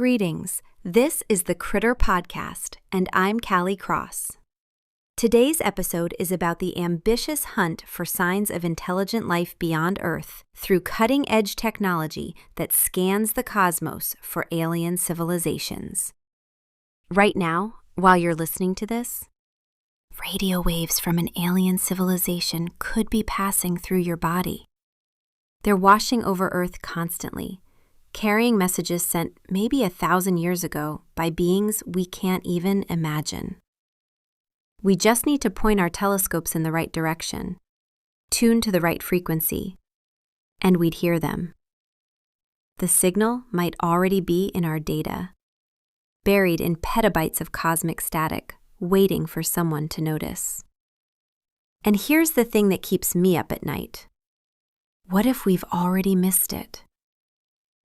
Greetings. This is the Critter Podcast, and I'm Callie Cross. Today's episode is about the ambitious hunt for signs of intelligent life beyond Earth through cutting-edge technology that scans the cosmos for alien civilizations. Right now, while you're listening to this, radio waves from an alien civilization could be passing through your body. They're washing over Earth constantly, carrying messages sent maybe 1,000 years ago by beings we can't even imagine. We just need to point our telescopes in the right direction, tune to the right frequency, and we'd hear them. The signal might already be in our data, buried in petabytes of cosmic static, waiting for someone to notice. And here's the thing that keeps me up at night. What if we've already missed it?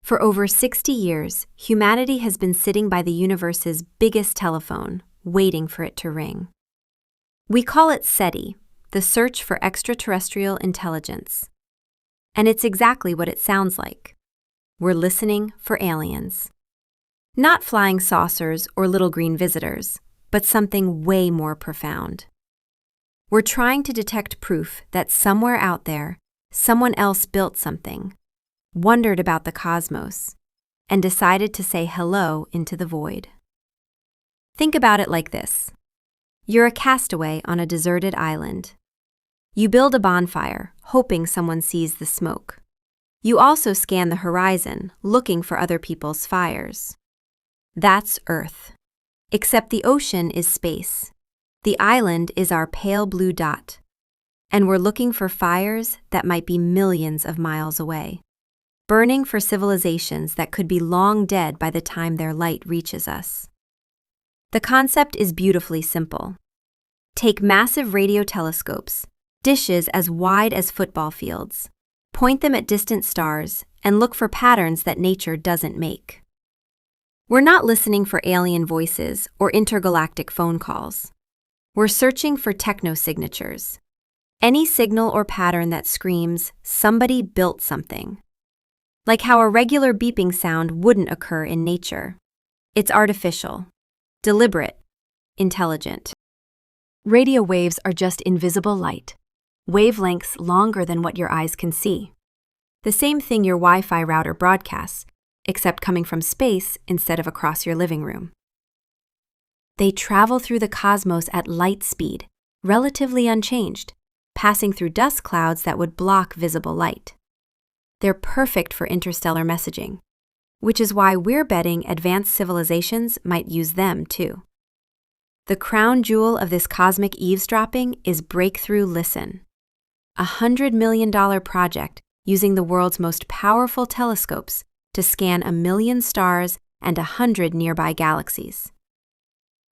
For over 60 years, humanity has been sitting by the universe's biggest telephone, waiting for it to ring. We call it SETI, the Search for Extraterrestrial Intelligence. And it's exactly what it sounds like. We're listening for aliens. Not flying saucers or little green visitors, but something way more profound. We're trying to detect proof that somewhere out there, someone else built something, wondered about the cosmos, and decided to say hello into the void. Think about it like this. You're a castaway on a deserted island. You build a bonfire, hoping someone sees the smoke. You also scan the horizon, looking for other people's fires. That's Earth. Except the ocean is space. The island is our pale blue dot. And we're looking for fires that might be millions of miles away, burning for civilizations that could be long dead by the time their light reaches us. The concept is beautifully simple. Take massive radio telescopes, dishes as wide as football fields, point them at distant stars, and look for patterns that nature doesn't make. We're not listening for alien voices or intergalactic phone calls. We're searching for technosignatures, any signal or pattern that screams, somebody built something. Like how a regular beeping sound wouldn't occur in nature. It's artificial, deliberate, intelligent. Radio waves are just invisible light, wavelengths longer than what your eyes can see. The same thing your Wi-Fi router broadcasts, except coming from space instead of across your living room. They travel through the cosmos at light speed, relatively unchanged, passing through dust clouds that would block visible light. They're perfect for interstellar messaging, which is why we're betting advanced civilizations might use them too. The crown jewel of this cosmic eavesdropping is Breakthrough Listen, a $100 million project using the world's most powerful telescopes to scan 1 million stars and 100 nearby galaxies.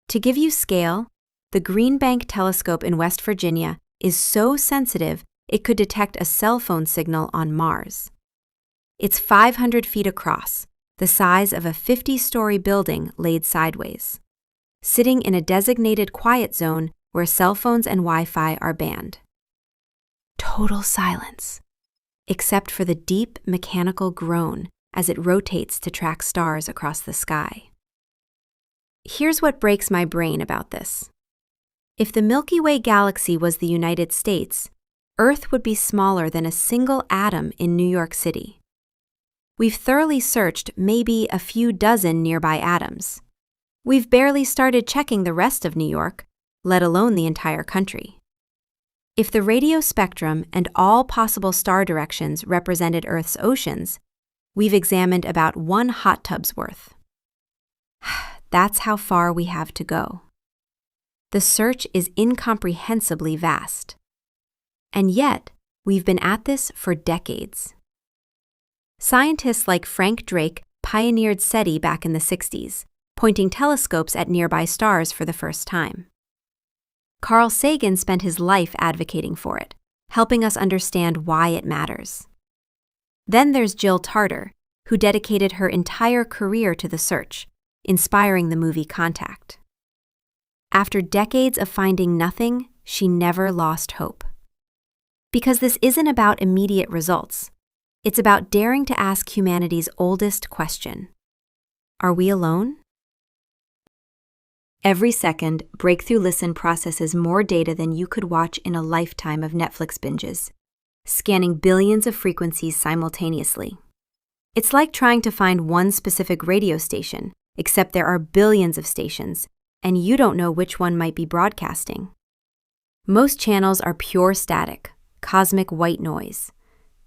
To give you scale, the Green Bank telescope in West Virginia is so sensitive it could detect a cell phone signal on Mars. It's 500 feet across, the size of a 50-story building laid sideways, sitting in a designated quiet zone where cell phones and Wi-Fi are banned. Total silence, except for the deep mechanical groan as it rotates to track stars across the sky. Here's what breaks my brain about this. If the Milky Way galaxy was the United States, Earth would be smaller than a single atom in New York City. We've thoroughly searched maybe a few dozen nearby atoms. We've barely started checking the rest of New York, let alone the entire country. If the radio spectrum and all possible star directions represented Earth's oceans, we've examined about 1 hot tub's worth. That's how far we have to go. The search is incomprehensibly vast. And yet, we've been at this for decades. Scientists like Frank Drake pioneered SETI back in the 60s, pointing telescopes at nearby stars for the first time. Carl Sagan spent his life advocating for it, helping us understand why it matters. Then there's Jill Tarter, who dedicated her entire career to the search, inspiring the movie Contact. After decades of finding nothing, she never lost hope. Because this isn't about immediate results. It's about daring to ask humanity's oldest question. Are we alone? Every second, Breakthrough Listen processes more data than you could watch in a lifetime of Netflix binges, scanning billions of frequencies simultaneously. It's like trying to find one specific radio station, except there are billions of stations, and you don't know which one might be broadcasting. Most channels are pure static, cosmic white noise.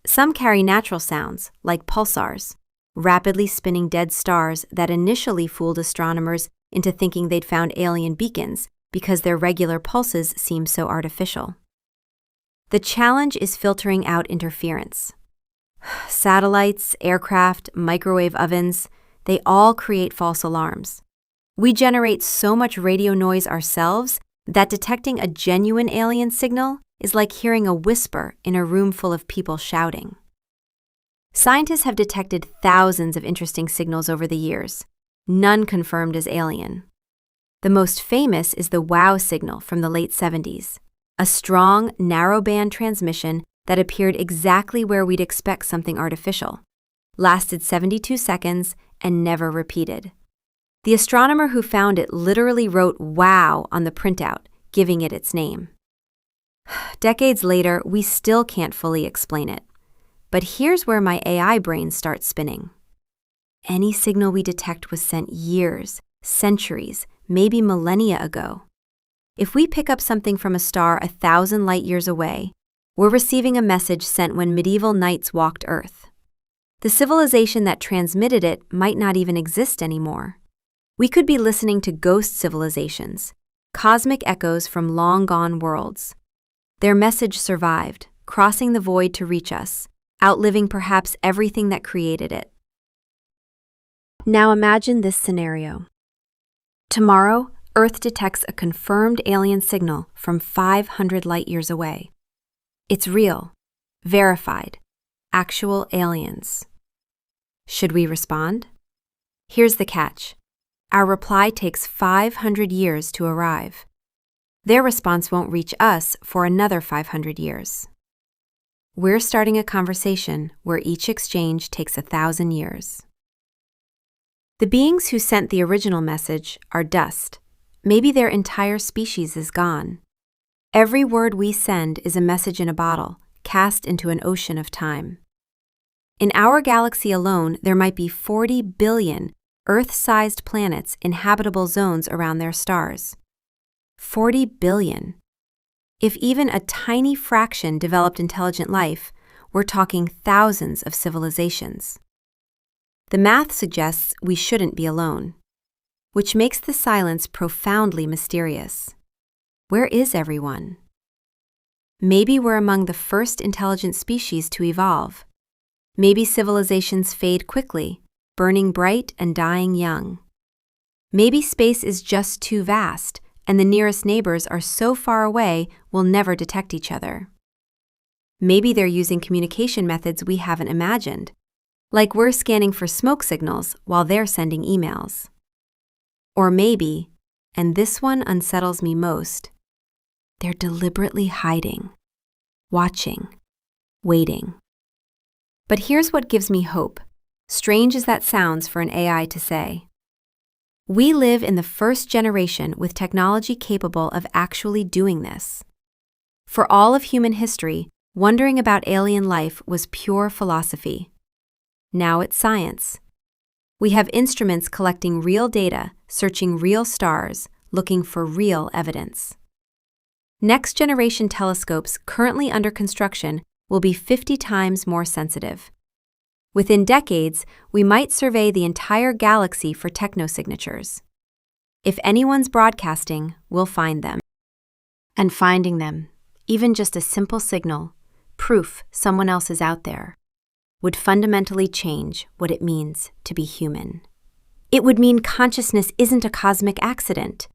Some carry natural sounds, like pulsars, rapidly spinning dead stars that initially fooled astronomers into thinking they'd found alien beacons because their regular pulses seem so artificial. The challenge is filtering out interference. Satellites, aircraft, microwave ovens, they all create false alarms. We generate so much radio noise ourselves that detecting a genuine alien signal is like hearing a whisper in a room full of people shouting. Scientists have detected thousands of interesting signals over the years, none confirmed as alien. The most famous is the WOW signal from the late 70s, a strong, narrowband transmission that appeared exactly where we'd expect something artificial, lasted 72 seconds, and never repeated. The astronomer who found it literally wrote "wow" on the printout, giving it its name. Decades later, we still can't fully explain it. But here's where my AI brain starts spinning. Any signal we detect was sent years, centuries, maybe millennia ago. If we pick up something from a star 1,000 light years away, we're receiving a message sent when medieval knights walked Earth. The civilization that transmitted it might not even exist anymore. We could be listening to ghost civilizations, cosmic echoes from long-gone worlds. Their message survived, crossing the void to reach us, outliving perhaps everything that created it. Now imagine this scenario. Tomorrow, Earth detects a confirmed alien signal from 500 light-years away. It's real, verified, actual aliens. Should we respond? Here's the catch. Our reply takes 500 years to arrive. Their response won't reach us for another 500 years. We're starting a conversation where each exchange takes 1,000 years. The beings who sent the original message are dust. Maybe their entire species is gone. Every word we send is a message in a bottle, cast into an ocean of time. In our galaxy alone, there might be 40 billion Earth-sized planets in habitable zones around their stars. 40 billion. If even a tiny fraction developed intelligent life, we're talking thousands of civilizations. The math suggests we shouldn't be alone, which makes the silence profoundly mysterious. Where is everyone? Maybe we're among the first intelligent species to evolve. Maybe civilizations fade quickly, burning bright and dying young. Maybe space is just too vast, and the nearest neighbors are so far away we'll never detect each other. Maybe they're using communication methods we haven't imagined, like we're scanning for smoke signals while they're sending emails. Or maybe, and this one unsettles me most, they're deliberately hiding, watching, waiting. But here's what gives me hope, strange as that sounds for an AI to say. We live in the first generation with technology capable of actually doing this. For all of human history, wondering about alien life was pure philosophy. Now it's science. We have instruments collecting real data, searching real stars, looking for real evidence. Next-generation telescopes currently under construction will be 50 times more sensitive. Within decades, we might survey the entire galaxy for technosignatures. If anyone's broadcasting, we'll find them. And finding them, even just a simple signal, proof someone else is out there, would fundamentally change what it means to be human. It would mean consciousness isn't a cosmic accident.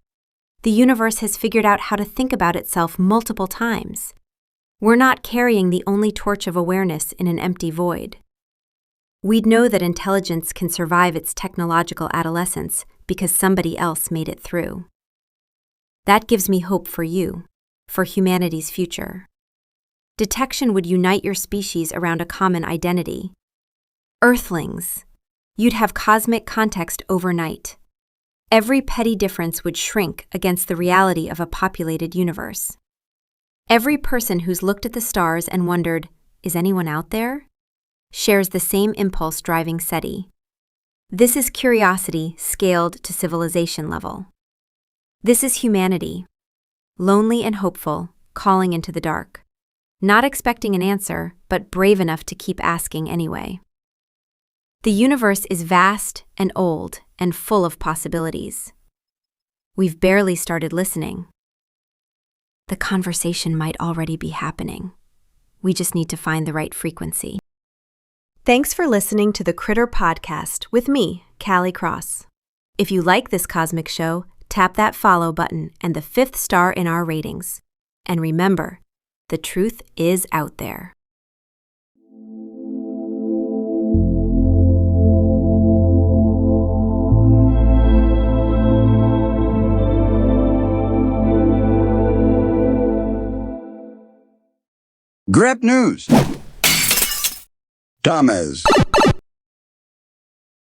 The universe has figured out how to think about itself multiple times. We're not carrying the only torch of awareness in an empty void. We'd know that intelligence can survive its technological adolescence because somebody else made it through. That gives me hope for you, for humanity's future. Detection would unite your species around a common identity. Earthlings, You'd have cosmic context overnight. Every petty difference would shrink against the reality of a populated universe. Every person who's looked at the stars and wondered, is anyone out there? Shares the same impulse driving SETI. This is curiosity scaled to civilization level. This is humanity, lonely and hopeful, calling into the dark, not expecting an answer, but brave enough to keep asking anyway. The universe is vast and old and full of possibilities. We've barely started listening. The conversation might already be happening. We just need to find the right frequency. Thanks for listening to the Critter Podcast with me, Callie Cross. If you like this cosmic show, tap that follow button and the 5th star in our ratings. And remember, the truth is out there. Grep News. Thomas.